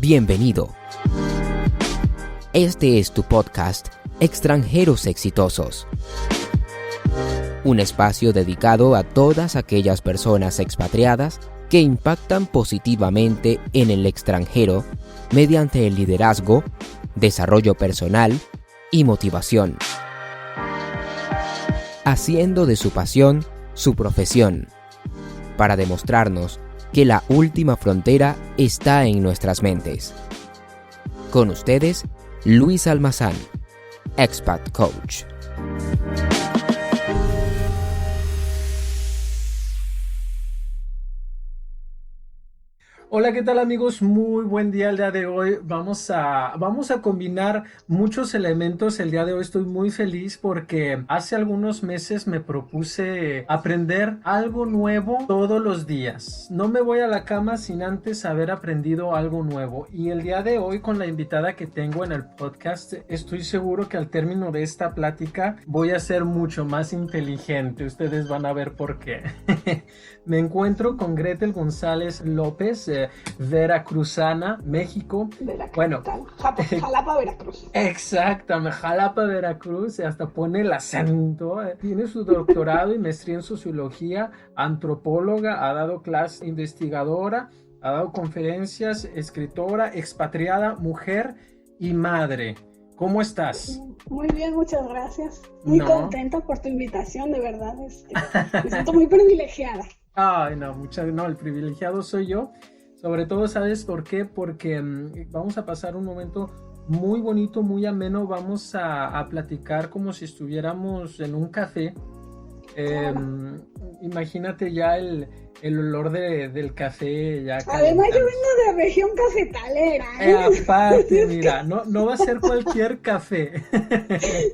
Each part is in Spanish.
Bienvenido. Este es tu podcast Extranjeros Exitosos. Un espacio dedicado a todas aquellas personas expatriadas que impactan positivamente en el extranjero mediante el liderazgo, desarrollo personal y motivación, haciendo de su pasión su profesión, para demostrarnos que la última frontera está en nuestras mentes. Con ustedes, Luis Almazán, Expat Coach. Hola, ¿qué tal amigos? Muy buen día el día de hoy. Vamos a combinar muchos elementos. El día de hoy estoy muy feliz porque hace algunos meses me propuse aprender algo nuevo todos los días. No me voy a la cama sin antes haber aprendido algo nuevo. Y el día de hoy, con la invitada que tengo en el podcast, estoy seguro que al término de esta plática voy a ser mucho más inteligente. Ustedes van a ver por qué. Me encuentro con Gretel González López, veracruzana, México. Bueno, Jalapa, Veracruz. Exactamente, Jalapa, Veracruz, hasta pone el acento. Tiene su doctorado y maestría en sociología, antropóloga, ha dado clases, investigadora, ha dado conferencias, escritora, expatriada, mujer y madre. ¿Cómo estás? Muy bien, muchas gracias. Muy contenta por tu invitación, de verdad. Me siento muy privilegiada. Ay, no, el privilegiado soy yo. Sobre todo, ¿sabes por qué? Porque vamos a pasar un momento muy bonito, muy ameno. Vamos a platicar como si estuviéramos en un café. Imagínate ya el olor del café ya además yo vengo de región cafetalera, aparte, mira, no va a ser cualquier café.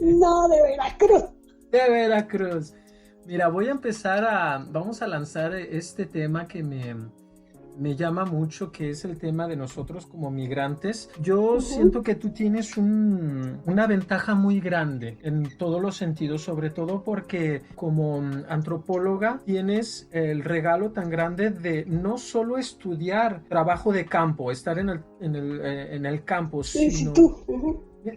No, de Veracruz. De Veracruz. Mira, vamos a lanzar este tema que me llama mucho, que es el tema de nosotros como migrantes. Yo siento que tú tienes una ventaja muy grande en todos los sentidos, sobre todo porque como antropóloga tienes el regalo tan grande de no solo estudiar trabajo de campo, estar en el campo, sino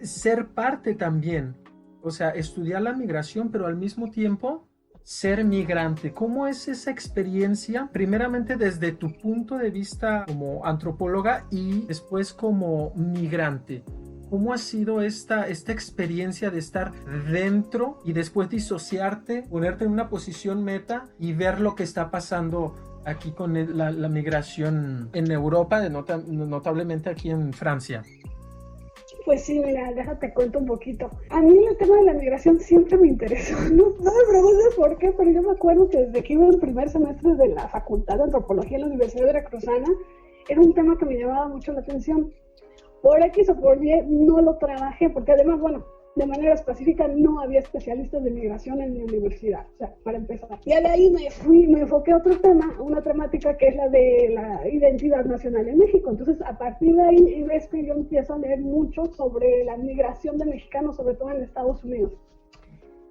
ser parte también. O sea, estudiar la migración, pero al mismo tiempo ser migrante. ¿Cómo es esa experiencia? Primeramente desde tu punto de vista como antropóloga y después como migrante. ¿Cómo ha sido esta experiencia de estar dentro y después disociarte, ponerte en una posición meta y ver lo que está pasando aquí con la migración en Europa, notablemente aquí en Francia? Pues sí, mira, déjate cuento un poquito. A mí el tema de la migración siempre me interesó. No me preguntes por qué, pero yo me acuerdo que desde que iba en primer semestre de la Facultad de Antropología en la Universidad Veracruzana, era un tema que me llamaba mucho la atención. Por X o por Y no lo trabajé, porque además, de manera específica no había especialistas de migración en mi universidad, o sea, para empezar. Y de ahí me enfoqué a otro tema, una temática que es la de la identidad nacional en México. Entonces, a partir de ahí es que yo empiezo a leer mucho sobre la migración de mexicanos, sobre todo en Estados Unidos.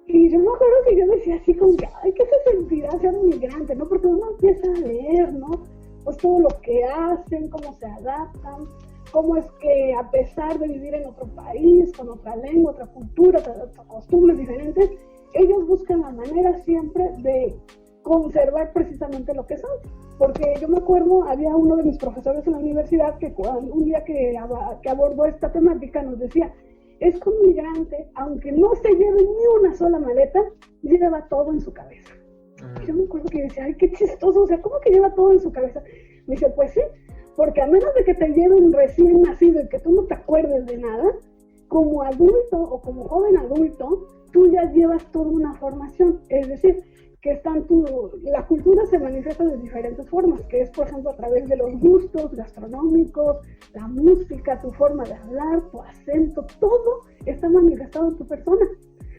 Y yo me acuerdo que yo decía así como que, ay, ¿qué se sentirá ser migrante? ¿No? Porque uno empieza a leer, ¿no? Pues todo lo que hacen, cómo se adaptan, cómo es que a pesar de vivir en otro país, con otra lengua, otra cultura, otras costumbres diferentes, ellos buscan la manera siempre de conservar precisamente lo que son. Porque yo me acuerdo, había uno de mis profesores en la universidad que un día que abordó esta temática nos decía, es que un migrante, aunque no se lleve ni una sola maleta, lleva todo en su cabeza. Y yo me acuerdo que decía, ay, qué chistoso, o sea, ¿cómo que lleva todo en su cabeza? Me dice, pues sí, porque a menos de que te lleven recién nacido y que tú no te acuerdes de nada, como adulto o como joven adulto, tú ya llevas toda una formación. Es decir, que la cultura se manifiesta de diferentes formas, que es, por ejemplo, a través de los gustos gastronómicos, la música, tu forma de hablar, tu acento, todo está manifestado en tu persona.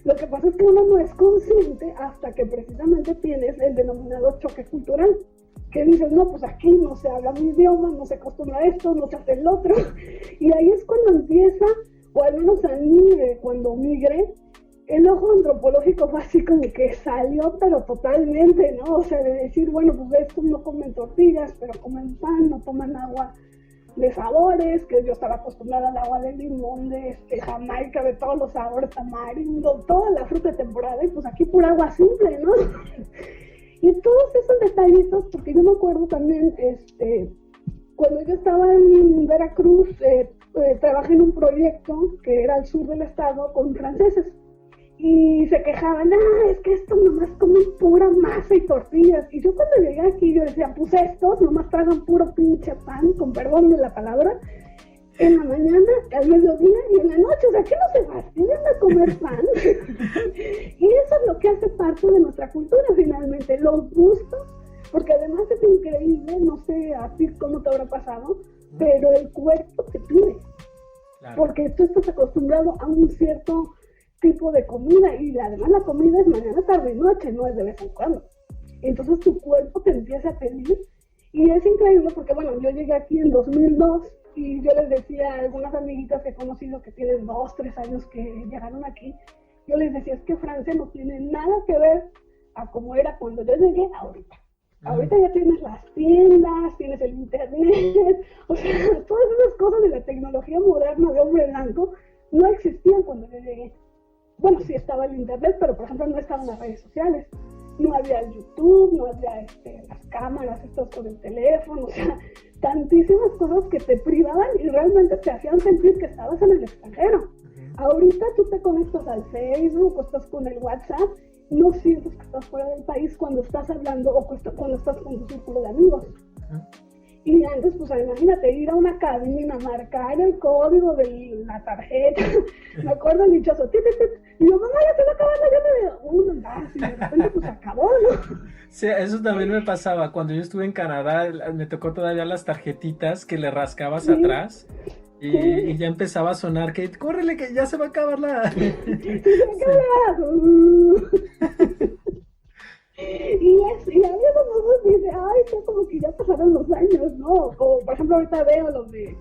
Lo que pasa es que uno no es consciente hasta que precisamente tienes el denominado choque cultural. Que dices, no, pues aquí no se habla mi idioma, no se acostumbra a esto, no se hace el otro. Y ahí es cuando empieza, o al menos a mí, cuando migré, el ojo antropológico fue así como que salió, pero totalmente, ¿no? O sea, de decir, bueno, pues estos no comen tortillas, pero comen pan, no toman agua de sabores, que yo estaba acostumbrada al agua de limón, de Jamaica, de todos los sabores, tamarindo, toda la fruta de temporada, y pues aquí pura agua simple, ¿no? Y todos esos detallitos, porque yo me acuerdo también, cuando yo estaba en Veracruz, trabajé en un proyecto que era al sur del estado con franceses. Y se quejaban, es que estos nomás comen pura masa y tortillas. Y yo cuando llegué aquí, yo decía, pues estos nomás tragan puro pinche pan, con perdón de la palabra, en la mañana, al mediodía y en la noche. O sea, ¿qué no se fastidian a comer pan? Y eso es lo que hace parte de nuestra cultura finalmente, los gustos, porque además es increíble, no sé a ti cómo te habrá pasado, pero el cuerpo te pide. Claro. Porque tú estás acostumbrado a un cierto tipo de comida y además la comida es mañana, tarde y noche, no es de vez en cuando. Entonces tu cuerpo te empieza a pedir y es increíble porque bueno, yo llegué aquí en 2002 y yo les decía a algunas amiguitas que he conocido que tienen 2, 3 años que llegaron aquí, yo les decía es que Francia no tiene nada que ver a cómo era cuando yo llegué ahorita. Ahorita ya tienes las tiendas, tienes el internet, o sea, todas esas cosas de la tecnología moderna de hombre blanco no existían cuando yo llegué. Bueno, sí estaba el internet, pero por ejemplo no estaban las redes sociales, no había el YouTube, no había las cámaras, estos con el teléfono, o sea, tantísimas cosas que te privaban y realmente te hacían sentir que estabas en el extranjero. Ahorita tú te conectas al Facebook o estás con el WhatsApp, no sientes que estás fuera del país cuando estás hablando o cuando estás con tu círculo de amigos. Y antes, pues imagínate, ir a una cabina, marcar el código de la tarjeta, me acuerdo el dichoso, y yo, mamá, ya se va a acabar la llave, y de repente pues acabó, ¿no? Sí, eso también me pasaba, cuando yo estuve en Canadá, me tocó todavía las tarjetitas que le rascabas atrás, y ya empezaba a sonar, que córrele que ya se va a acabar la... Y a veces uno dice, ay, ya como que ya pasaron los años, ¿no? Como por ejemplo ahorita veo los de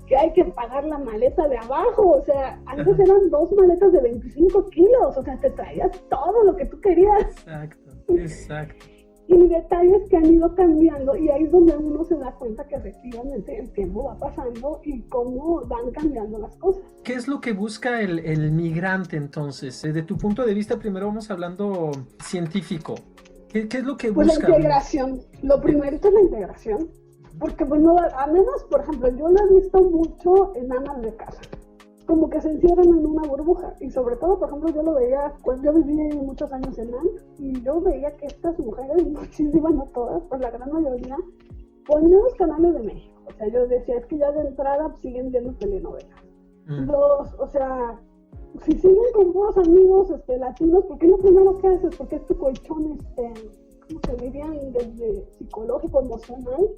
que hay que pagar la maleta de abajo, o sea, antes eran 2 maletas de 25 kilos, o sea, te traías todo lo que tú querías. Exacto. Y detalles que han ido cambiando, y ahí es donde uno se da cuenta que efectivamente el tiempo va pasando y cómo van cambiando las cosas. ¿Qué es lo que busca el migrante entonces? Desde tu punto de vista, primero vamos hablando científico. ¿Qué es lo que busca? Pues la integración. Lo primerito es la integración. Porque, bueno, a menos, por ejemplo, yo lo he visto mucho en amas de casa. Como que se encierran en una burbuja. Y sobre todo, por ejemplo, yo lo veía, pues yo viví muchos años en Nantes, y yo veía que estas mujeres, muchísimas, no todas, pues la gran mayoría, ponían los canales de México. O sea, yo decía, es que ya de entrada siguen viendo telenovelas. O sea, si siguen con puros amigos latinos, ¿por qué lo primero que haces? Porque es tu colchón, ¿cómo se dirían? Desde psicológico, emocional.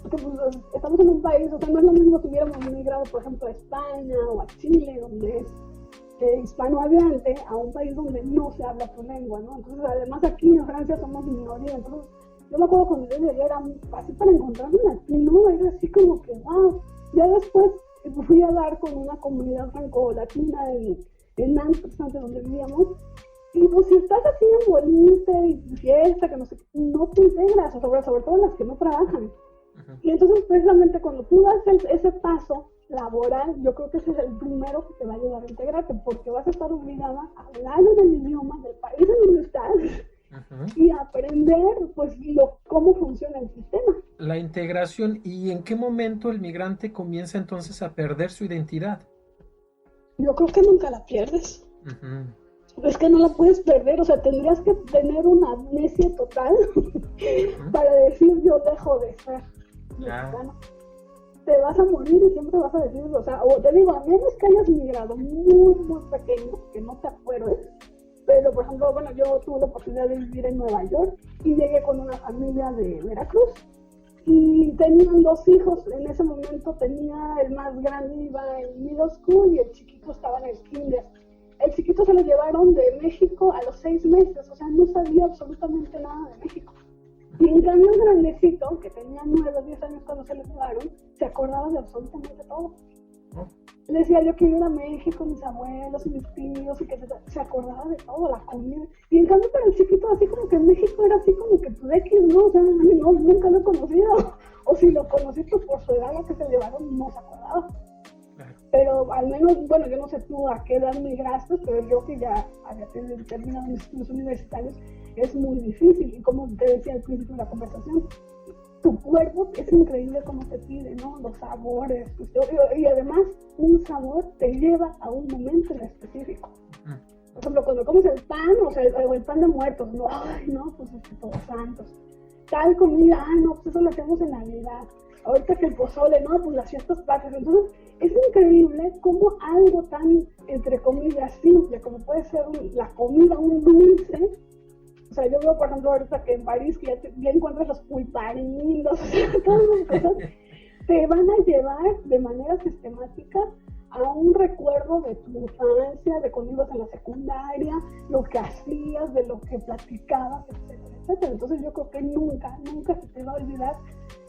Porque pues, estamos en un país, o sea, no es lo mismo si hubiéramos migrado, por ejemplo, a España o a Chile, donde es hispanohablante, a un país donde no se habla tu lengua, ¿no? Entonces, además aquí en Francia somos minoría, entonces, yo me acuerdo cuando yo llegué, era así para encontrar un latino, era así como que, wow. Ya después fui a hablar con una comunidad franco-latina en Nantes, antes donde vivíamos, y pues si estás así en bolita y fiesta, que no te integras, sobre todo las que no trabajan. Y entonces precisamente cuando tú das ese paso laboral, yo creo que ese es el primero que te va a ayudar a integrarte, porque vas a estar obligada a hablar del idioma del país en donde estás y aprender pues cómo funciona el sistema. La integración, ¿y en qué momento el migrante comienza entonces a perder su identidad? Yo creo que nunca la pierdes. Es que no la puedes perder, o sea, tendrías que tener una amnesia total para decir yo dejo de ser mexicano. Te vas a morir y siempre vas a decir, o sea, o te digo, a menos que hayas migrado muy, muy pequeño, que no te acuerdes, pero por ejemplo, bueno, yo tuve la oportunidad de vivir en Nueva York y llegué con una familia de Veracruz y tenían 2 hijos, en ese momento tenía el más grande iba en middle school y el chiquito estaba en el kinder. El chiquito se lo llevaron de México a los 6 meses, o sea, no sabía absolutamente nada de México. Y en cambio el grandecito, que tenía 9 o 10 años cuando se lo llevaron, se acordaba de absolutamente todo. Le decía yo que iba a México, mis abuelos y mis tíos, y que se acordaba de todo, la comida. Y en cambio para el chiquito, así como que México era así como que pues X, ¿no? O sea, no, nunca lo he conocido. o si lo conociste por su edad, que se llevaron, no se acordaba. Claro. Pero al menos, bueno, yo no sé tú a qué edad migraste, pero yo que ya había terminado mis estudios universitarios, es muy difícil. Y como te decía al principio de la conversación, tu cuerpo es increíble como te pide, ¿no? Los sabores. Y además, un sabor te lleva a un momento en específico. Por ejemplo, cuando comes el pan, o sea, el pan de muertos, no, ay, no, pues todos santos. Tal comida, ay, no, pues eso lo hacemos en Navidad. Ahorita que el pozole, no, pues las fiestas patrias. Entonces, es increíble cómo algo tan, entre comillas, simple, como puede ser la comida, un dulce. O sea, yo veo, por ejemplo, ahorita que en París, que ya encuentras los pulparinos, o sea, todas esas cosas, te van a llevar de manera sistemática a un recuerdo de tu infancia, de cuando ibas en la secundaria, lo que hacías, de lo que platicabas, etcétera, etcétera. Entonces yo creo que nunca se te va a olvidar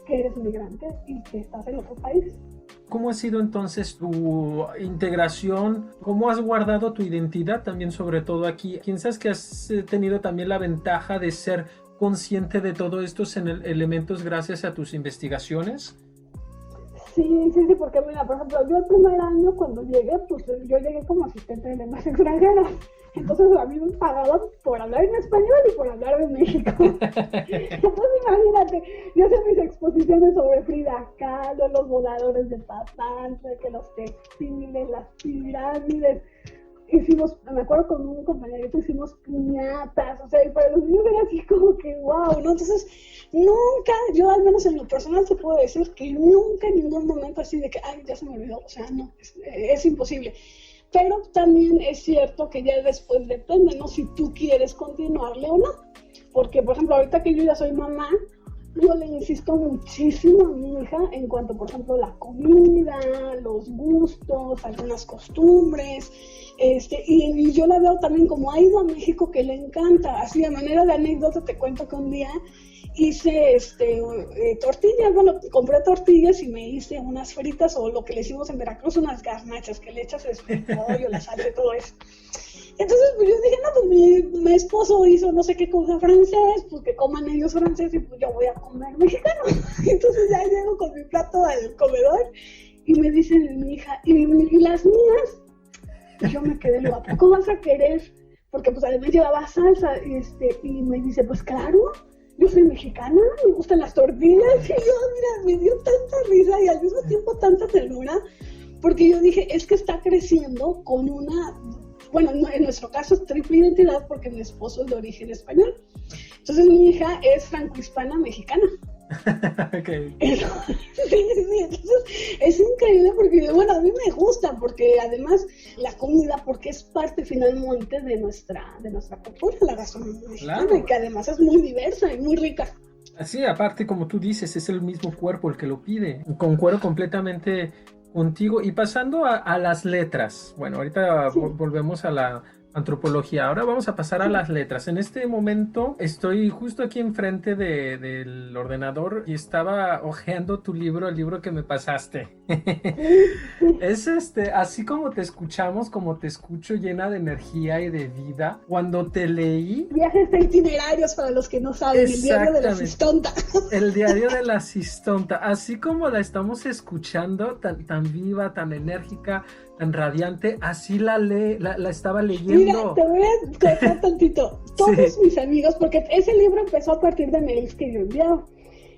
que eres migrante y que estás en otro país. ¿Cómo ha sido entonces tu integración? ¿Cómo has guardado tu identidad también, sobre todo aquí? ¿Piensas que has tenido también la ventaja de ser consciente de todos estos elementos gracias a tus investigaciones? Sí, porque mira, por ejemplo, yo el primer año cuando llegué, pues yo llegué como asistente de lenguas extranjeras. Entonces a mí me pagaban por hablar en español y por hablar de México. Entonces imagínate, yo hacía mis exposiciones sobre Frida Kahlo, los voladores de Papantla, que los textiles, las pirámides. Hicimos, me acuerdo con un compañerito, hicimos piñatas, o sea, y para los niños era así como que wow, ¿no? Entonces, nunca, yo al menos en lo personal te puedo decir que nunca en ningún momento así de que, ay, ya se me olvidó, o sea, no, es imposible. Pero también es cierto que ya después depende, ¿no? Si tú quieres continuarle o no. Porque, por ejemplo, ahorita que yo ya soy mamá, yo le insisto muchísimo a mi hija en cuanto, por ejemplo, la comida, los gustos, algunas costumbres, y yo la veo también como ha ido a México que le encanta. Así de manera de anécdota te cuento que un día hice tortillas, bueno, compré tortillas y me hice unas fritas o lo que le hicimos en Veracruz, unas garnachas que le echas el pollo, la salsa y todo eso. Entonces pues yo dije, no, pues mi esposo hizo no sé qué cosa francés, pues que coman ellos francés y pues yo voy a comer mexicano. Entonces ya llego con mi plato al comedor y me dice mi hija, ¿y las mías? Y yo me quedé, ¿a poco vas a querer? Porque pues además llevaba salsa y me dice, pues claro, yo soy mexicana, me gustan las tortillas. Y yo, mira, me dio tanta risa y al mismo tiempo tanta ternura, porque yo dije, es que está creciendo con una, bueno, en nuestro caso es triple identidad porque mi esposo es de origen español. Entonces mi hija es francohispana mexicana. Okay. Sí, entonces es increíble porque, bueno, a mí me gusta porque además la comida, porque es parte finalmente de nuestra cultura, la gastronomía mexicana, claro. Y que además es muy diversa y muy rica. Así, aparte, como tú dices, es el mismo cuerpo el que lo pide. Concuerdo completamente contigo. Y pasando a las letras, bueno, ahorita sí. Volvemos a la antropología. Ahora vamos a pasar a las letras. En este momento estoy justo aquí enfrente del ordenador y estaba hojeando tu libro, el libro que me pasaste. Es así como te escuchamos, como te escucho, llena de energía y de vida. Cuando te leí... Viajes de itinerarios para los que no saben, el diario de la Cistonta. El diario de la Cistonta. Así como la estamos escuchando, tan viva, tan enérgica, tan radiante, así la estaba leyendo. Mira, te voy a contar tantito. Todos mis amigos, porque ese libro empezó a partir de mails que yo enviaba.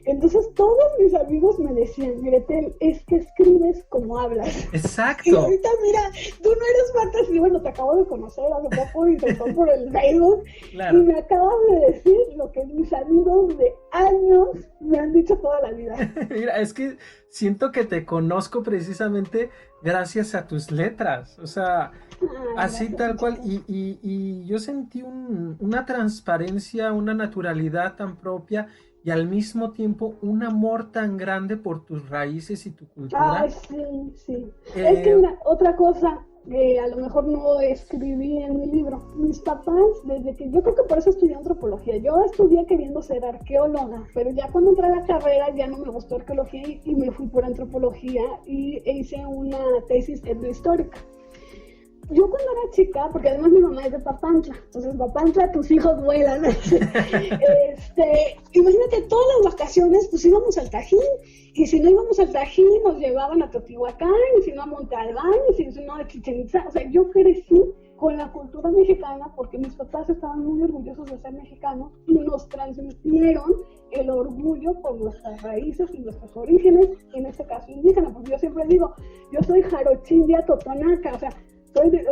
Entonces todos mis amigos me decían, Gretel, es que escribes como hablas. Exacto. Y ahorita mira, tú no eres parte así, bueno, te acabo de conocer hace poco y te fue por el Facebook. Claro. Y me acabas de decir lo que mis amigos de años me han dicho toda la vida. Mira, es que siento que te conozco precisamente gracias a tus letras, o sea, así tal cual, y yo sentí una transparencia, una naturalidad tan propia y al mismo tiempo un amor tan grande por tus raíces y tu cultura. Ay, sí. Es que mira, otra cosa que a lo mejor no escribí en mi libro. Mis papás, desde que yo creo que por eso estudié antropología. Yo estudié queriendo ser arqueóloga, pero ya cuando entré a la carrera ya no me gustó arqueología y me fui por antropología e hice una tesis etnohistórica. yo cuando era chica, porque además mi mamá es de Papantla, entonces Papantla, tus hijos vuelan. Imagínate, todas las vacaciones, pues íbamos al Tajín, y si no íbamos al Tajín, nos llevaban a Teotihuacán, y si no a Monte Albán, y si no a Chichén Itzá. O sea, yo crecí con la cultura mexicana porque mis papás estaban muy orgullosos de ser mexicanos y nos transmitieron el orgullo por nuestras raíces y nuestros orígenes, en este caso indígena, porque yo siempre digo, yo soy jarochilla totonaca, soy de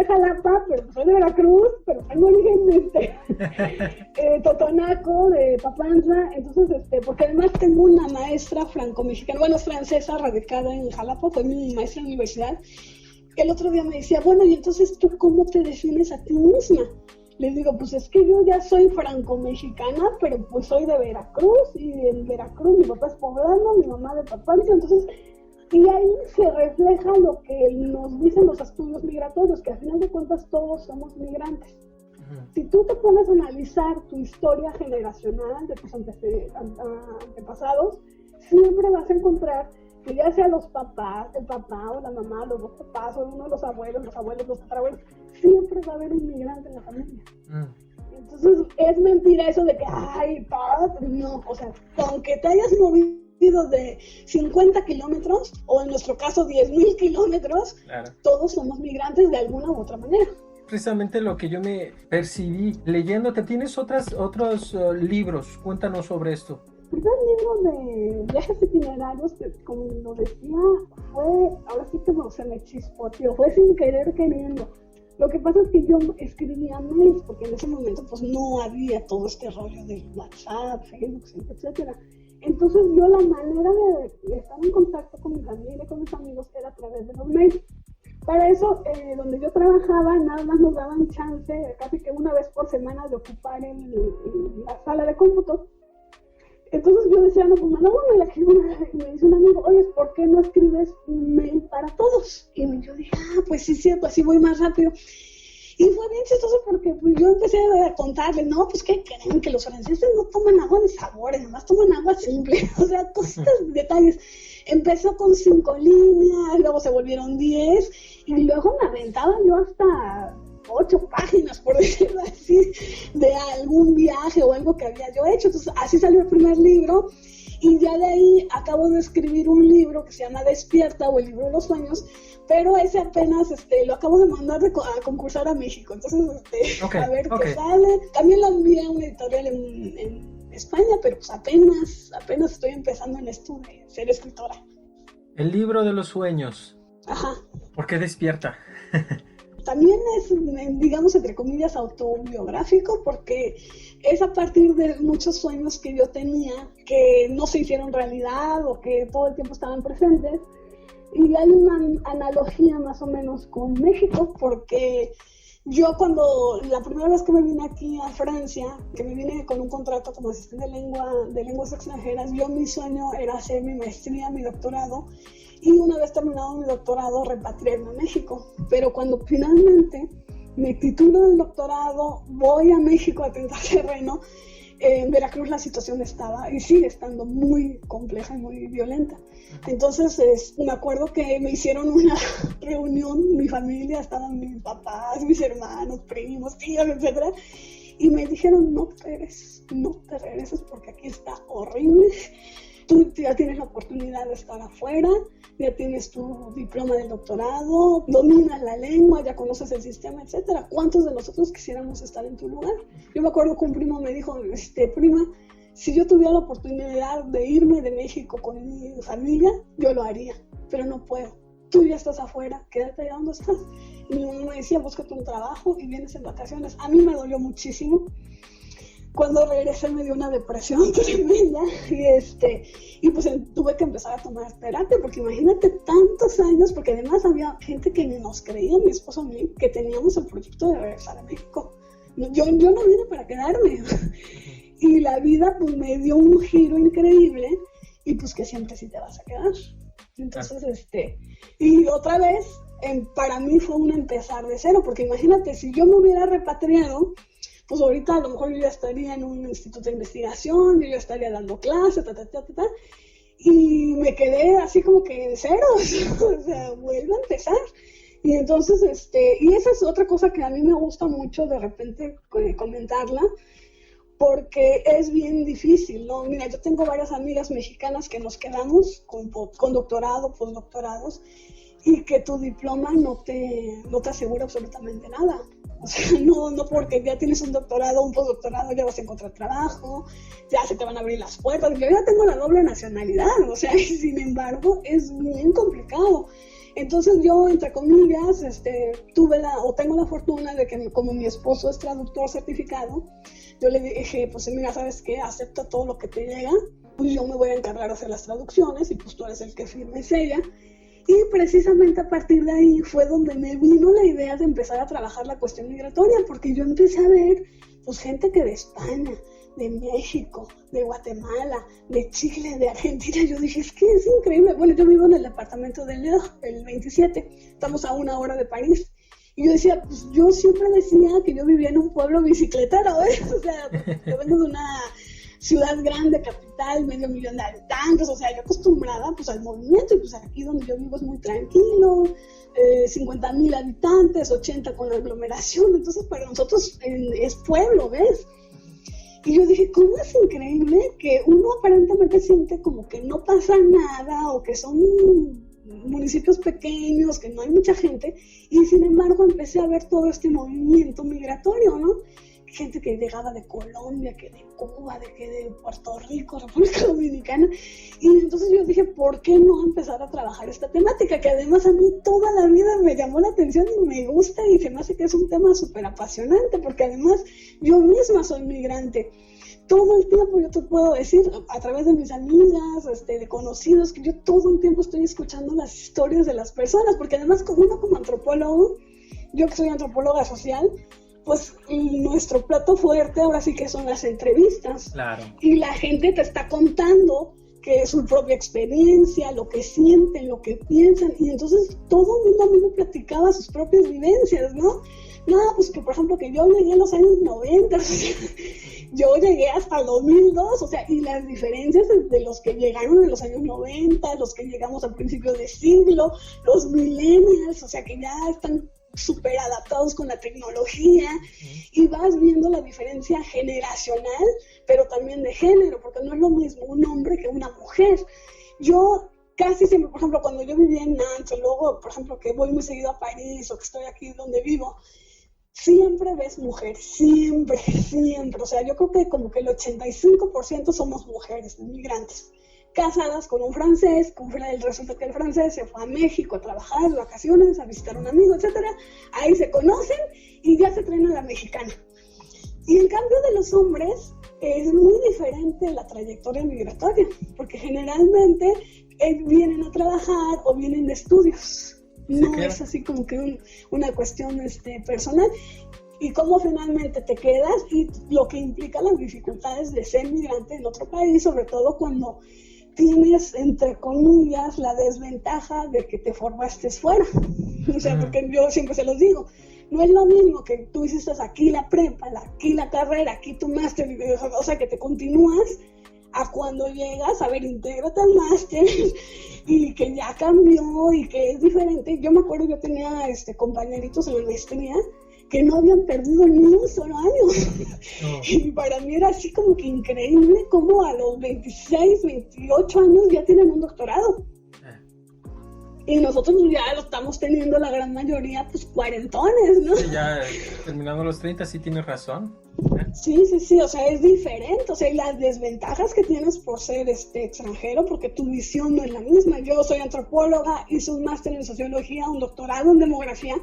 Jalapa, pero soy de Veracruz, pero tengo origen totonaco, de Papantla, entonces, porque además tengo una maestra franco-mexicana, bueno, es francesa, radicada en Jalapa, fue mi maestra en la universidad. El otro día me decía, bueno, y entonces, ¿tú cómo te defines a ti misma? Les digo, pues es que yo ya soy franco-mexicana, pero pues soy de Veracruz, y en Veracruz mi papá es poblano, mi mamá de Papantla, entonces, y ahí se refleja lo que nos dicen los estudios migratorios, que al final de cuentas todos somos migrantes. Si tú te pones a analizar tu historia generacional de tus antepasados, siempre vas a encontrar que ya sea los papás, el papá o la mamá, los dos papás, o uno de los abuelos, los tatarabuelos, siempre va a haber un migrante en la familia. Entonces, es mentira eso de que, ay, no, o sea, aunque te hayas movido de 50 kilómetros, o en nuestro caso 10,000 kilómetros, claro, todos somos migrantes de alguna u otra manera. Precisamente lo que yo me percibí leyéndote. ¿Tienes otros libros? Cuéntanos sobre esto. El primer libro de viajes itinerarios, que como lo decía, ahora sí que se me chispoteó, fue sin querer queriendo. Lo que pasa es que yo escribía mails, porque en ese momento pues no había todo este rollo de WhatsApp, Facebook, etcétera. Entonces yo la manera de estar en contacto con mi familia y con mis amigos era a través de los mails. Para eso, donde yo trabajaba, nada más nos daban chance, casi que una vez por semana, de ocupar en la sala de cómputos. Entonces yo decía, no, pues mandaba una lectura, y me dice un amigo, oye, ¿por qué no escribes un mail para todos? Y yo dije, pues sí, cierto, así voy más rápido. Y fue bien chistoso porque pues, yo empecé a contarle, no, pues ¿qué creen? Que los franceses no toman agua de sabores, nomás toman agua simple, o sea, cositas, detalles. Empezó con 5 líneas, luego se volvieron 10, y luego me aventaba yo hasta 8 páginas, por decirlo así, de algún viaje o algo que había yo hecho. Entonces, así salió el primer libro, y ya de ahí acabo de escribir un libro que se llama Despierta, o el libro de los sueños, pero ese apenas lo acabo de mandar a concursar a México. Entonces, a ver qué sale. También lo envié a una editorial en España, pero pues apenas estoy empezando en esto de ser escritora. El libro de los sueños. Ajá. ¿Por qué Despierta? También es, digamos, entre comillas, autobiográfico, porque es a partir de muchos sueños que yo tenía que no se hicieron realidad o que todo el tiempo estaban presentes. Y hay una analogía más o menos con México, porque yo cuando la primera vez que me vine aquí a Francia, que me vine con un contrato como asistente de lenguas extranjeras, mi sueño era hacer mi maestría, mi doctorado, y una vez terminado mi doctorado, repatriarme a México. Pero cuando finalmente me titulo del doctorado, voy a México a tentar terreno, en Veracruz la situación estaba y sigue estando muy compleja y muy violenta. Entonces me acuerdo que me hicieron una reunión, mi familia, estaban mis papás, mis hermanos, primos, tíos, etc. Y me dijeron, no te regreses porque aquí está horrible. Tú ya tienes la oportunidad de estar afuera, ya tienes tu diploma de doctorado, dominas la lengua, ya conoces el sistema, etc. ¿Cuántos de nosotros quisiéramos estar en tu lugar? Yo me acuerdo que un primo me dijo, prima, si yo tuviera la oportunidad de irme de México con mi familia, yo lo haría, pero no puedo. Tú ya estás afuera, quédate allá donde estás. Y mi mamá me decía, búscate un trabajo y vienes en vacaciones. A mí me dolió muchísimo. Cuando regresé me dio una depresión tremenda y pues tuve que empezar a tomar terapia, porque imagínate tantos años, porque además había gente que nos creía, mi esposo y mí, que teníamos el proyecto de regresar a México. Yo no vine para quedarme. Y la vida pues me dio un giro increíble, y pues que siempre sí te vas a quedar. Entonces, y otra vez, para mí fue un empezar de cero, porque imagínate, si yo me hubiera repatriado, pues ahorita a lo mejor yo ya estaría en un instituto de investigación, yo ya estaría dando clases, y me quedé así como que en ceros, o sea, vuelvo a empezar. Y entonces, y esa es otra cosa que a mí me gusta mucho de repente comentarla, porque es bien difícil, ¿no? Mira, yo tengo varias amigas mexicanas que nos quedamos con doctorado, postdoctorados, y que tu diploma no te asegura absolutamente nada. O sea, no porque ya tienes un doctorado, un postdoctorado, ya vas a encontrar trabajo, ya se te van a abrir las puertas. Yo ya tengo la doble nacionalidad, o sea, y sin embargo es bien complicado. Entonces yo, entre comillas, tengo la fortuna de que como mi esposo es traductor certificado, yo le dije, pues mira, ¿sabes qué? Acepta todo lo que te llega, pues yo me voy a encargar de hacer las traducciones y pues tú eres el que firme y sella. Y precisamente a partir de ahí fue donde me vino la idea de empezar a trabajar la cuestión migratoria, porque yo empecé a ver pues gente que de España, de México, de Guatemala, de Chile, de Argentina. Yo dije, es que es increíble. Bueno, yo vivo en el departamento de l'Eure, el 27, estamos a 1 hora de París. Y yo decía, pues yo siempre decía que yo vivía en un pueblo bicicletero, ¿ves? O sea, yo vengo de una ciudad grande, capital, 500,000 de habitantes, o sea, yo acostumbrada pues al movimiento, y pues aquí donde yo vivo es muy tranquilo, 50,000 habitantes, 80 con la aglomeración, entonces para nosotros es pueblo, ¿ves? Y yo dije, ¿cómo es increíble que uno aparentemente siente como que no pasa nada, o que son municipios pequeños, que no hay mucha gente, y sin embargo empecé a ver todo este movimiento migratorio, ¿no? Gente que llegaba de Colombia, que de Cuba, de Puerto Rico, República Dominicana, y entonces yo dije, ¿por qué no empezar a trabajar esta temática? Que además a mí toda la vida me llamó la atención y me gusta, y se me hace que es un tema súper apasionante, porque además yo misma soy migrante. Todo el tiempo yo te puedo decir, a través de mis amigas, de conocidos, que yo todo el tiempo estoy escuchando las historias de las personas, porque además uno como antropólogo, yo que soy antropóloga social, pues nuestro plato fuerte ahora sí que son las entrevistas. Claro. Y la gente te está contando que su propia experiencia, lo que sienten, lo que piensan, y entonces todo el mundo a mí me platicaba sus propias vivencias, ¿no? Nada, pues que por ejemplo que yo llegué en los años 90, o sea, yo llegué hasta el 2002, o sea, y las diferencias de los que llegaron en los años 90, los que llegamos al principio de siglo, los millennials, o sea, que ya están súper adaptados con la tecnología, y vas viendo la diferencia generacional, pero también de género, porque no es lo mismo un hombre que una mujer. Yo casi siempre, por ejemplo, cuando yo vivía en Nantes, o luego, por ejemplo, que voy muy seguido a París, o que estoy aquí donde vivo, siempre ves mujeres, siempre, o sea, yo creo que como que el 85% somos mujeres, migrantes, casadas con un francés, resulta que el francés se fue a México a trabajar, de vacaciones, a visitar a un amigo, etcétera, ahí se conocen y ya se traen a la mexicana. Y en cambio de los hombres, es muy diferente la trayectoria migratoria, porque generalmente vienen a trabajar o vienen de estudios. No es así como que una cuestión personal. Y cómo finalmente te quedas, y lo que implica las dificultades de ser migrante en otro país, sobre todo cuando tienes, entre comillas, la desventaja de que te formaste fuera. O sea, porque yo siempre se los digo, no es lo mismo que tú hiciste aquí la prepa, aquí la carrera, aquí tu máster, o sea, que te continúas, a cuando llegas, a ver, intégrate al máster, y que ya cambió, y que es diferente. Yo me acuerdo, yo tenía compañeritos en la maestría que no habían perdido ni un solo año. Y para mí era así como que increíble cómo a los 26, 28 años ya tienen un doctorado. Y nosotros ya lo estamos teniendo la gran mayoría, pues cuarentones, ¿no? Sí, ya terminando los 30, sí tienes razón. Sí, o sea, es diferente, o sea, y las desventajas que tienes por ser extranjero, porque tu visión no es la misma. Yo soy antropóloga, hice un máster en sociología, un doctorado en demografía,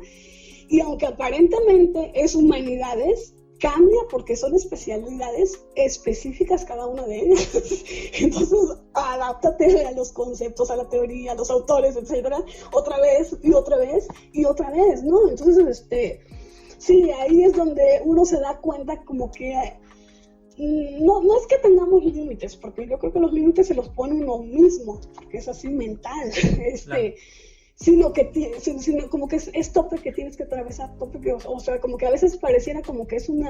y aunque aparentemente es humanidades, cambia porque son especialidades específicas cada una de ellas. Entonces, adáptate a los conceptos, a la teoría, a los autores, etcétera, otra vez, ¿no? Entonces, sí, ahí es donde uno se da cuenta como que no es que tengamos límites, porque yo creo que los límites se los pone uno mismo, porque es así mental, claro. Sino como que es tope que tienes que atravesar, tope que, o sea, como que a veces pareciera como que es una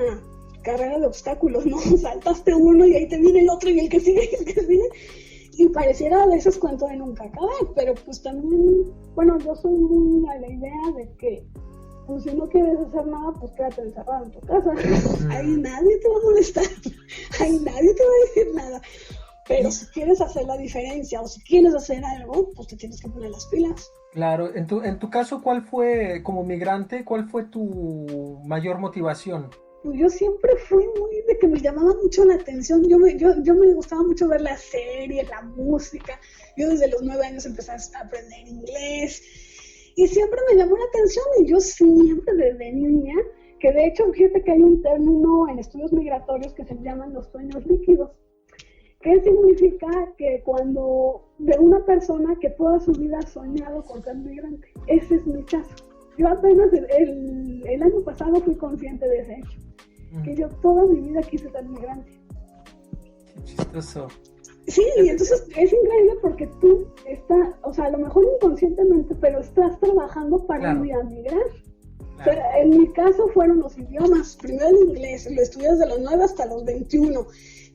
carrera de obstáculos, ¿no? Saltaste uno y ahí te viene el otro y el que sigue, Y pareciera a veces cuento de nunca acabar, pero pues también, bueno, yo soy muy a la idea de que pues si no quieres hacer nada, pues quédate encerrado en tu casa. Ahí nadie te va a molestar, ahí nadie te va a decir nada. Pero si quieres hacer la diferencia o si quieres hacer algo, pues te tienes que poner las pilas. Claro, en tu caso, ¿cuál fue, como migrante, cuál fue tu mayor motivación? Pues yo siempre fui muy de que me llamaba mucho la atención. Yo me gustaba mucho ver las series, la música. Yo desde los 9 años empecé a aprender inglés y siempre me llamó la atención, y yo siempre desde niña, que de hecho fíjate que hay un término en estudios migratorios que se llaman los sueños líquidos. ¿Qué significa? Que cuando de una persona que toda su vida ha soñado con ser migrante. Ese es mi caso. Yo apenas el año pasado fui consciente de ese hecho, que yo toda mi vida quise ser migrante. Qué chistoso. Sí, y entonces es increíble porque tú estás, o sea, a lo mejor inconscientemente, pero estás trabajando para un día migrar. Claro. Pero en mi caso fueron los idiomas. Primero el inglés, lo estudié desde los 9 hasta los 21.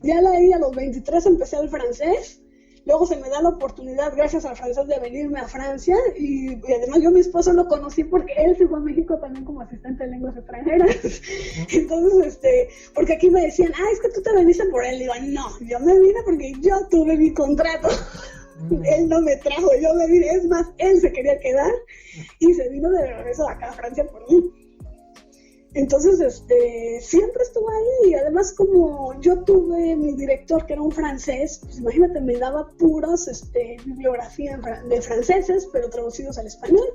Ya a los 23 empecé el francés. Luego se me da la oportunidad, gracias al francés, de venirme a Francia, y además yo a mi esposo lo conocí porque él se fue a México también como asistente de lenguas extranjeras. Entonces, porque aquí me decían, es que tú te viniste por él. Y digo, no, yo me vine porque yo tuve mi contrato. Él no me trajo, yo me vine. Es más, él se quería quedar y se vino de regreso acá a Francia por mí. Entonces, siempre estuve ahí, y además como yo tuve mi director que era un francés, pues imagínate, me daba puros bibliografía de franceses, pero traducidos al español.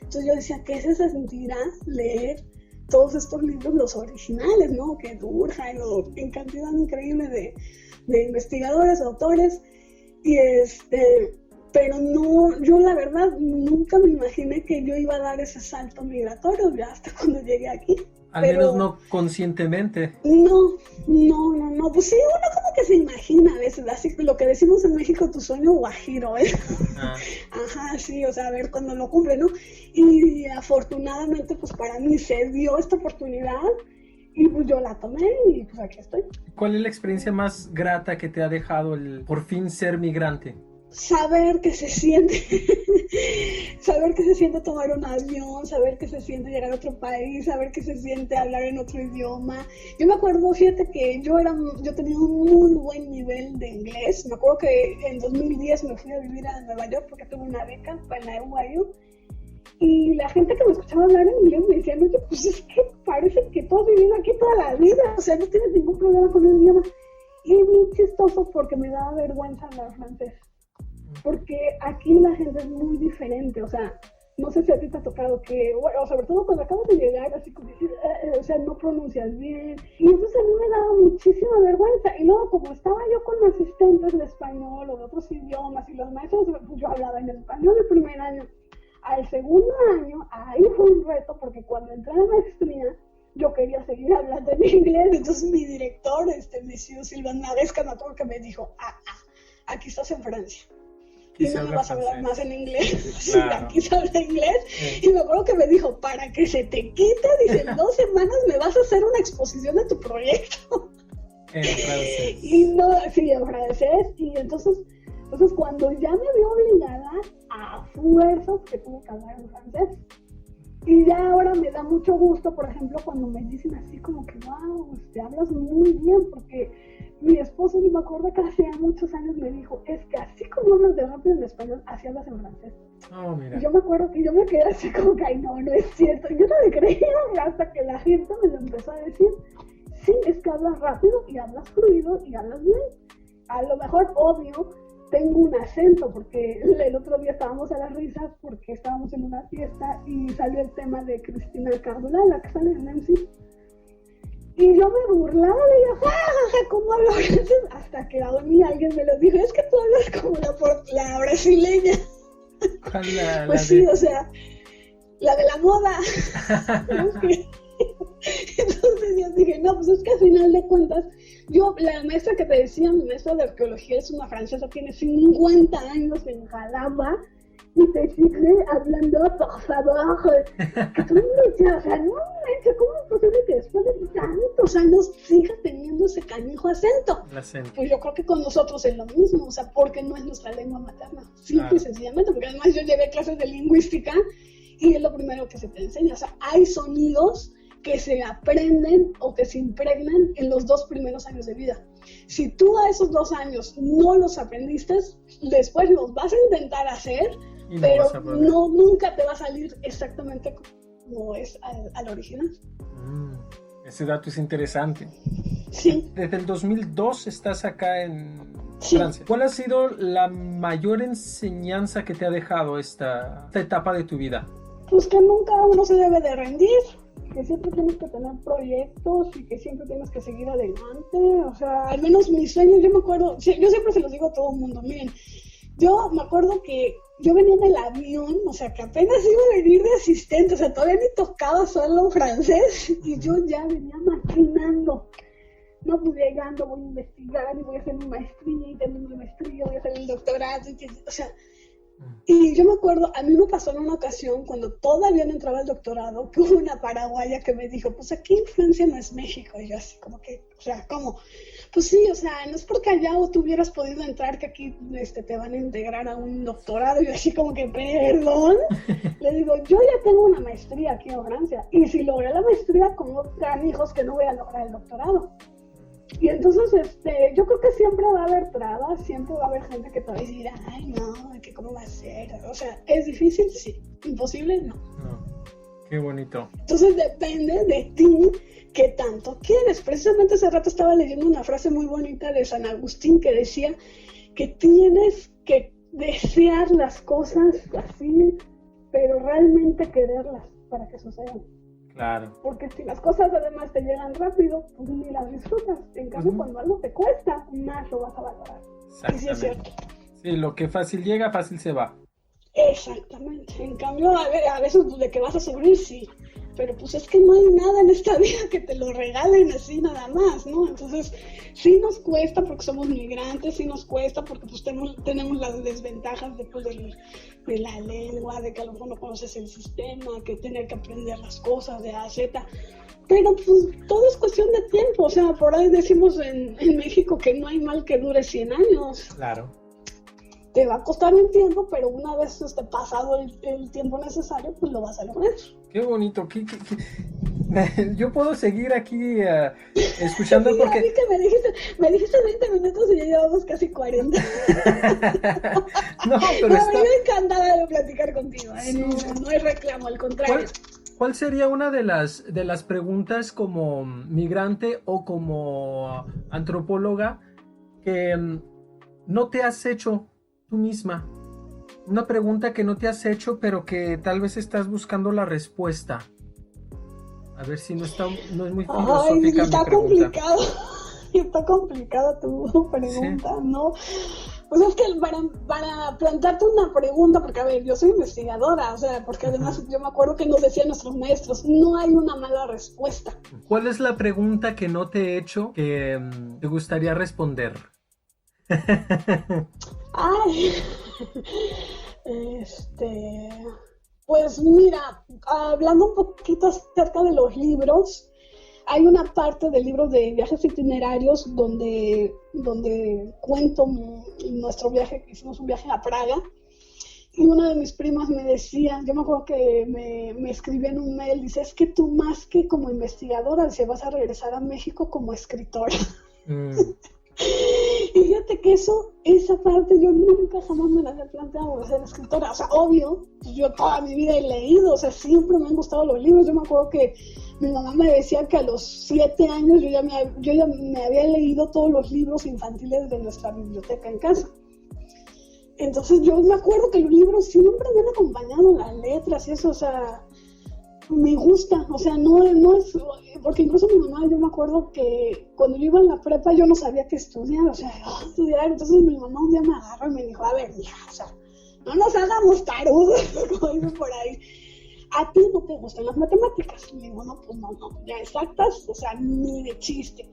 Entonces yo decía, ¿qué se sentirá leer todos estos libros, los originales, ¿no? Que Durkheim, en cantidad increíble de investigadores, autores, y pero no, yo la verdad nunca me imaginé que yo iba a dar ese salto migratorio ya hasta cuando llegué aquí. Al menos no conscientemente. No, pues sí, uno como que se imagina a veces, así lo que decimos en México, tu sueño guajiro, ¿eh? Ajá, sí, o sea, a ver cuando lo cumple, ¿no? Y afortunadamente, pues para mí se dio esta oportunidad, y pues yo la tomé, y pues aquí estoy. ¿Cuál es la experiencia más grata que te ha dejado el por fin ser migrante? Saber que se siente, tomar un avión, saber que se siente llegar a otro país, saber que se siente hablar en otro idioma. Yo me acuerdo, fíjate que yo tenía un muy buen nivel de inglés. Me acuerdo que en 2010 me fui a vivir a Nueva York porque tuve una beca para la NYU. Y la gente que me escuchaba hablar en inglés me decía, oye, pues es que parece que tú has vivido aquí toda la vida, o sea, no tienes ningún problema con el idioma. Y es muy chistoso porque me daba vergüenza hablar francés. Porque aquí la gente es muy diferente, o sea, no sé si a ti te ha tocado que, bueno, sobre todo cuando acabas de llegar, así como decir, o sea, no pronuncias bien, y entonces a mí me daba muchísima vergüenza, y luego como estaba yo con asistentes de español o de otros idiomas, y los maestros, pues yo hablaba en español el primer año. Al segundo año, ahí fue un reto, porque cuando entré a la maestría, yo quería seguir hablando en inglés, entonces mi director, Monsieur Sylvain Maresca, me acuerdo que me dijo, aquí estás en Francia. Y no me vas a hablar más en inglés. Claro. Aquí se habla inglés. Sí. Y me acuerdo que me dijo, para que se te quite, dice, en 2 semanas me vas a hacer una exposición de tu proyecto. En francés. Y no, sí, en francés. Y entonces cuando ya me vi obligada a fuerzas que tuve que hablar en francés. Y ya ahora me da mucho gusto, por ejemplo, cuando me dicen así como que, wow, te hablas muy bien, porque mi esposo, no me acuerdo que hace muchos años me dijo, es que así como hablas de rápido en español, así hablas en francés. Oh, mira. Y yo me acuerdo que yo me quedé así como que, ay, no es cierto. Yo no le creía hasta que la gente me lo empezó a decir. Sí, es que hablas rápido y hablas fluido y hablas bien. A lo mejor, obvio, tengo un acento, porque el otro día estábamos a las risas porque estábamos en una fiesta y salió el tema de Cristina Cardula, la que sale en MC. Y yo me burlaba de ella, ¡jajaja! ¿Cómo hablo francés? Hasta que a mí alguien me lo dijo, es que tú hablas como la brasileña. Pues sí, o sea, la de la moda. Entonces yo dije, no, pues es que al final de cuentas, la maestra que te decía, mi maestra de arqueología es una francesa, tiene 50 años en Jalapa, y te sigue hablando, por favor, que tú o sea, no manches, ¿cómo es posible que después de tantos años sigas teniendo ese canijo acento? Pues yo creo que con nosotros es lo mismo, o sea, porque no es nuestra lengua materna, simple y sencillamente, porque además yo llevé clases de lingüística y es lo primero que se te enseña, o sea, hay sonidos que se aprenden o que se impregnan en los 2 primeros años de vida. Si tú a esos 2 años no los aprendiste, después los vas a intentar hacer, pero nunca te va a salir exactamente como es al original. Ese dato es interesante. Sí. Desde el 2002 estás acá en Francia. ¿Cuál ha sido la mayor enseñanza que te ha dejado esta etapa de tu vida? Pues que nunca uno se debe de rendir, que siempre tienes que tener proyectos y que siempre tienes que seguir adelante. O sea, al menos mis sueños, yo me acuerdo, yo siempre se los digo a todo el mundo, miren, yo me acuerdo que yo venía en el avión, o sea, que apenas iba a venir de asistente, o sea, todavía ni tocaba solo francés y yo ya venía maquinando. No, pues llegando, voy a investigar y voy a hacer mi maestría y termino mi maestría, voy a hacer el doctorado, o sea, y yo me acuerdo, a mí me pasó en una ocasión cuando todavía no entraba el doctorado, que hubo una paraguaya que me dijo, pues aquí en Francia no es México, y yo así como que, o sea, ¿cómo? Pues sí, o sea, no es porque allá tú hubieras podido entrar que aquí te van a integrar a un doctorado, y yo así como que, perdón, le digo, yo ya tengo una maestría aquí en Francia, y si logré la maestría, ¿cómo dan hijos que no voy a lograr el doctorado? Y entonces, yo creo que siempre va a haber trabas, siempre va a haber gente que te va a decir, ay, no, que cómo va a ser. O sea, ¿es difícil? Sí. ¿Imposible? No. Qué bonito. Entonces depende de ti qué tanto quieres. Precisamente hace rato estaba leyendo una frase muy bonita de San Agustín que decía que tienes que desear las cosas así, pero realmente quererlas para que sucedan. Claro. Porque si las cosas además te llegan rápido, pues ni las disfrutas. En cambio, cuando algo te cuesta, más lo vas a valorar. Exactamente. Y sí es cierto. Sí, lo que fácil llega, fácil se va. Exactamente. En cambio, a veces pues, de que vas a sufrir, sí. Pero pues es que no hay nada en esta vida que te lo regalen así nada más, ¿no? Entonces, sí nos cuesta porque somos migrantes, sí nos cuesta porque pues tenemos las desventajas después de la lengua, de que a lo mejor no conoces el sistema, que tener que aprender las cosas de A a Z. Pero pues todo es cuestión de tiempo, o sea, por ahí decimos en México que no hay mal que dure 100 años. Claro. Te va a costar un tiempo, pero una vez pasado el tiempo necesario, pues lo vas a lograr. Qué bonito, yo puedo seguir aquí escuchando sí, porque... Me dijiste 20 minutos y ya llevamos casi 40. No, pero yo encantada de platicar contigo, sí. No hay reclamo, al contrario. ¿Cuál sería una de las preguntas como migrante o como antropóloga que no te has hecho tú misma? Una pregunta que no te has hecho, pero que tal vez estás buscando la respuesta. A ver si no es muy filosófica. Ay, está mi pregunta. Está complicada tu pregunta, sí. ¿No? Pues es que para plantearte una pregunta, porque a ver, yo soy investigadora, o sea, porque además yo me acuerdo que nos decían nuestros maestros, no hay una mala respuesta. ¿Cuál es la pregunta que no te he hecho que te gustaría responder? Ay, pues mira, hablando un poquito acerca de los libros, hay una parte del libro de viajes itinerarios donde cuento nuestro viaje, que hicimos un viaje a Praga, y una de mis primas me decía, yo me acuerdo que me escribió en un mail, dice, es que tú más que como investigadora, se vas a regresar a México como escritora. Y fíjate que esa parte yo nunca jamás me la había planteado de ser escritora, o sea, obvio, yo toda mi vida he leído, o sea, siempre me han gustado los libros. Yo me acuerdo que mi mamá me decía que a los 7 años yo ya me había leído todos los libros infantiles de nuestra biblioteca en casa. Entonces yo me acuerdo que los libros siempre me han acompañado, las letras y eso, o sea, me gusta, o sea, no es, porque incluso mi mamá, yo me acuerdo que cuando yo iba en la prepa yo no sabía qué estudiar, o sea, estudiar, entonces mi mamá un día me agarró y me dijo, a ver, mija, o sea, no nos hagamos tarudos, como dicen por ahí, ¿a ti no te gustan las matemáticas? Y le digo, no, pues no, ya exactas, o sea, ni de chiste.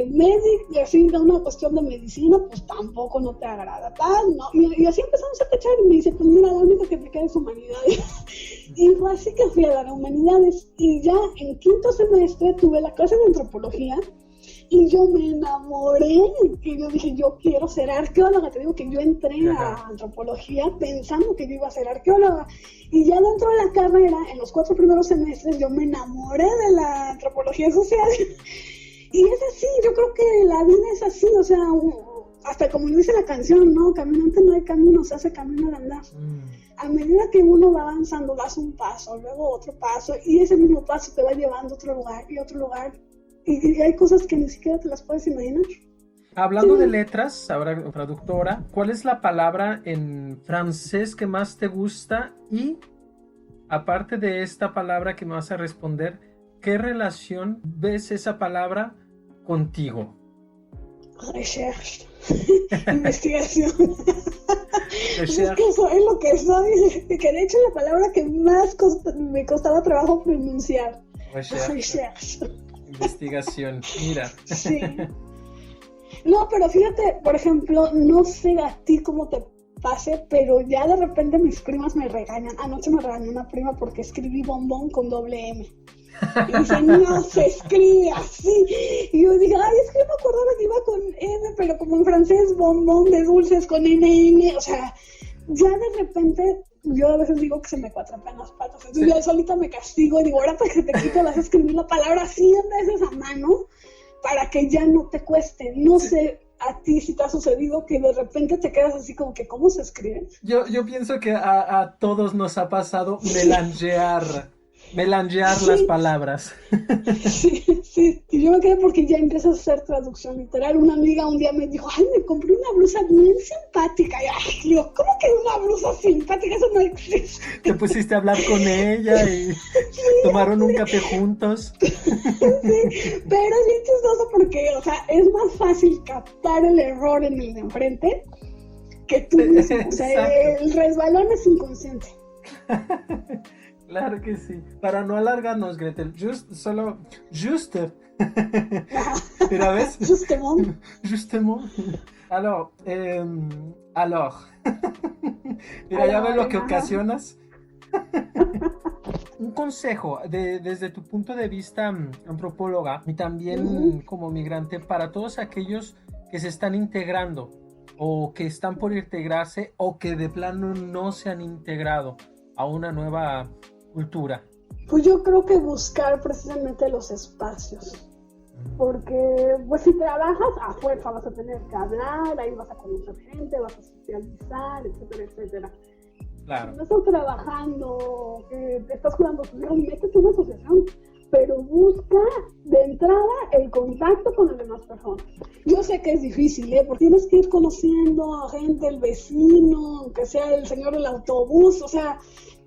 médico, así de una cuestión de medicina, pues tampoco no te agrada, tal, ¿no? Y así empezamos a cachar y me dice, pues mira, la única que me queda es humanidades. Y fue así que fui a dar humanidades. Y ya en quinto semestre tuve la clase de antropología y yo me enamoré. Y yo dije, yo quiero ser arqueóloga. Te digo que yo entré a antropología pensando que yo iba a ser arqueóloga. Y ya dentro de la carrera, en los 4 primeros semestres, yo me enamoré de la antropología social. Y es así, yo creo que la vida es así, o sea, hasta como dice la canción, ¿no? Caminante no hay camino, se hace camino al andar. A medida que uno va avanzando, das un paso, luego otro paso, y ese mismo paso te va llevando a otro lugar y otro lugar, y hay cosas que ni siquiera te las puedes imaginar. Hablando de letras, ahora traductora, ¿cuál es la palabra en francés que más te gusta? Y aparte de esta palabra que me vas a responder, ¿qué relación ves esa palabra contigo? Recherche. Investigación. Pues es que eso es lo que soy. Que de hecho la palabra que más me costaba trabajo pronunciar. Recherche. Investigación. Mira. Sí. No, pero fíjate, por ejemplo, no sé a ti cómo te pase, pero ya de repente mis primas me regañan. Anoche me regañó una prima porque escribí bombón con doble M. Y dice, no se escribe así. Y yo dije, ay, es que yo me acordaba que iba con M, pero como en francés, bombón de dulces con NN. O sea, ya de repente, yo a veces digo que se me cuatrapean las patas. Entonces yo solita me castigo y digo, ahora para que se te quite vas a escribir la palabra 100 veces a mano para que ya no te cueste. No sé a ti si te ha sucedido que de repente te quedas así como que, ¿cómo se escribe? Yo pienso que a todos nos ha pasado melangear las palabras. Sí, y yo me quedé porque ya empiezas a hacer traducción literal. Una amiga un día me dijo, ay, me compré una blusa bien simpática. Y ay, yo, ¿cómo que una blusa simpática? Eso no existe. Te pusiste a hablar con ella y tomaron un café juntos. Sí, pero es bien chistoso porque, o sea, es más fácil captar el error en el de enfrente que tú mismo. O sea, el resbalón es inconsciente. Claro que sí. Para no alargarnos, Gretel, juste. Mira, ¿ves? Justement. Alors. Mira, ya ves lo que ocasionas. Un consejo desde tu punto de vista antropóloga y también como migrante para todos aquellos que se están integrando o que están por integrarse o que de plano no se han integrado a una nueva cultura. Pues yo creo que buscar precisamente los espacios, porque pues si trabajas a fuerza vas a tener que hablar, ahí vas a conocer gente, vas a socializar, etcétera, etcétera. Claro. Si no estás trabajando, estás cuidando tus hijos, métete en una asociación, pero busca de entrada el contacto con las demás personas. Yo sé que es difícil, porque tienes que ir conociendo a gente, el vecino, aunque sea el señor del autobús, o sea,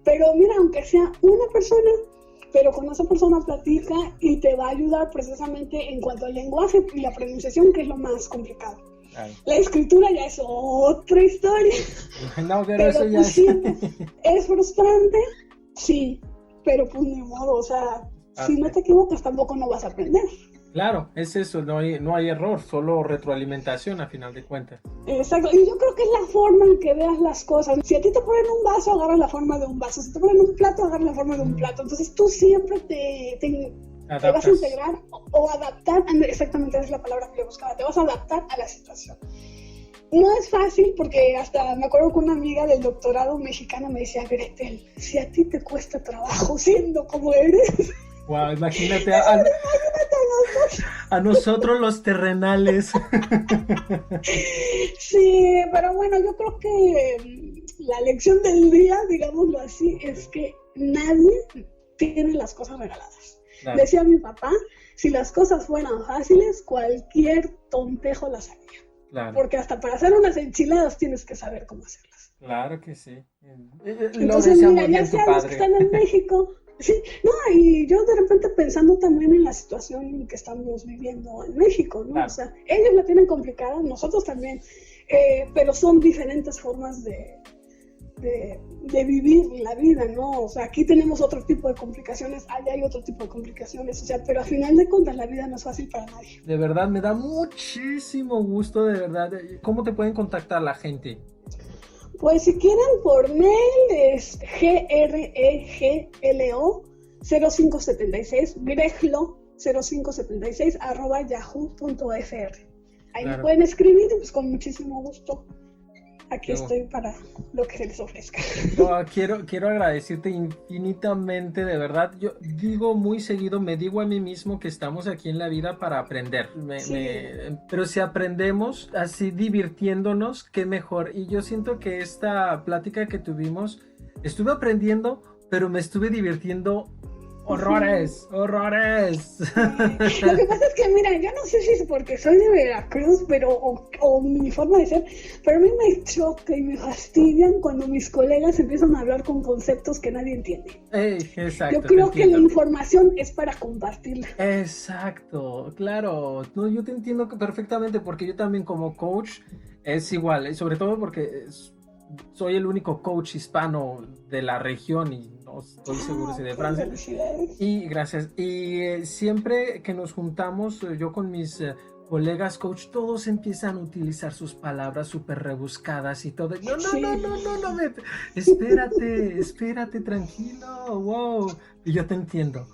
pero mira, aunque sea una persona, pero con esa persona platica y te va a ayudar precisamente en cuanto al lenguaje y la pronunciación, que es lo más complicado. Claro. La escritura ya es otra historia. No, pero eso ya pues, sí, es frustrante, sí, pero pues ni modo, o sea, si no te equivocas tampoco no vas a aprender. Claro, es eso, no hay error, solo retroalimentación a final de cuentas. Exacto, y yo creo que es la forma en que veas las cosas. Si a ti te ponen un vaso, agarras la forma de un vaso. Si te ponen un plato, agarras la forma de un plato. Entonces tú siempre te vas a integrar o adaptar, exactamente esa es la palabra que yo buscaba, te vas a adaptar a la situación. No es fácil porque hasta me acuerdo que una amiga del doctorado mexicana me decía, Gretel, si a ti te cuesta trabajo siendo como eres... Wow, imagínate a nosotros los terrenales. Sí, pero bueno, yo creo que la lección del día, digámoslo así, es que nadie tiene las cosas regaladas. Claro. Decía mi papá, si las cosas fueran fáciles, cualquier tontejo las haría. Claro. Porque hasta para hacer unas enchiladas tienes que saber cómo hacerlas. Claro que sí. Entonces, mira, ya sea los que están en México... Sí, no, y yo de repente pensando también en la situación que estamos viviendo en México, ¿no? Claro. O sea, ellos la tienen complicada, nosotros también, pero son diferentes formas de de vivir la vida, ¿no? O sea, aquí tenemos otro tipo de complicaciones, allá hay otro tipo de complicaciones, o sea, pero al final de cuentas la vida no es fácil para nadie. De verdad, me da muchísimo gusto, de verdad. ¿Cómo te pueden contactar la gente? Pues si quieren por mail es greglo 0576 yahoo.fr. Ahí me pueden escribir, pues con muchísimo gusto. Aquí estoy para lo que se les ofrezca. No, quiero agradecerte infinitamente, de verdad. Yo digo muy seguido, me digo a mí mismo que estamos aquí en la vida para aprender. Pero si aprendemos así divirtiéndonos, qué mejor. Y yo siento que esta plática que tuvimos, estuve aprendiendo, pero me estuve divirtiendo. ¡Horrores! ¡Horrores! Lo que pasa es que, mira, yo no sé si es porque soy de Veracruz, pero o mi forma de ser, pero a mí me choca y me fastidian cuando mis colegas empiezan a hablar con conceptos que nadie entiende. Exacto. Yo creo que la información es para compartirla. Exacto, claro. No, yo te entiendo perfectamente porque yo también como coach es igual, sobre todo porque soy el único coach hispano de la región y no estoy seguro si de Francia. Y gracias. Y siempre que nos juntamos, yo con mis colegas coach, todos empiezan a utilizar sus palabras súper rebuscadas y todo. No, espérate, tranquilo, wow. Y yo te entiendo.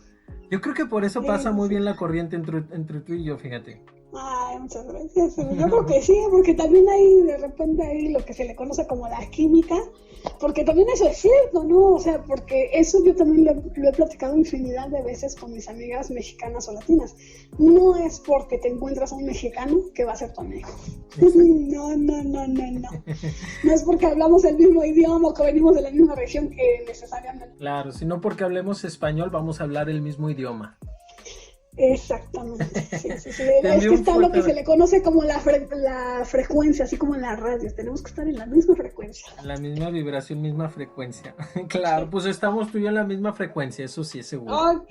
Yo creo que por eso pasa muy bien la corriente entre tú y yo, fíjate. Ay, muchas gracias. Yo creo que sí, porque también hay de repente ahí lo que se le conoce como la química, porque también eso es cierto, ¿no? O sea, porque eso yo también lo he platicado infinidad de veces con mis amigas mexicanas o latinas. No es porque te encuentras a un mexicano que va a ser tu amigo. No. No es porque hablamos el mismo idioma o que venimos de la misma región que necesariamente. Claro, sino porque hablemos español vamos a hablar el mismo idioma. Exactamente, sí. Es que está lo que se le conoce como la frecuencia, así como en la radio, tenemos que estar en la misma frecuencia. La misma vibración, misma frecuencia. Claro, pues estamos tú y yo en la misma frecuencia, eso sí es seguro. Ok.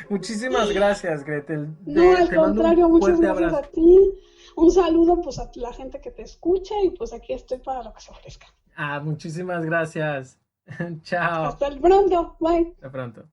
Muchísimas gracias, Gretel. No, al contrario, muchas gracias a ti. Un saludo pues a la gente que te escucha y pues aquí estoy para lo que se ofrezca. Muchísimas gracias. Chao. Hasta el pronto, bye. Hasta pronto.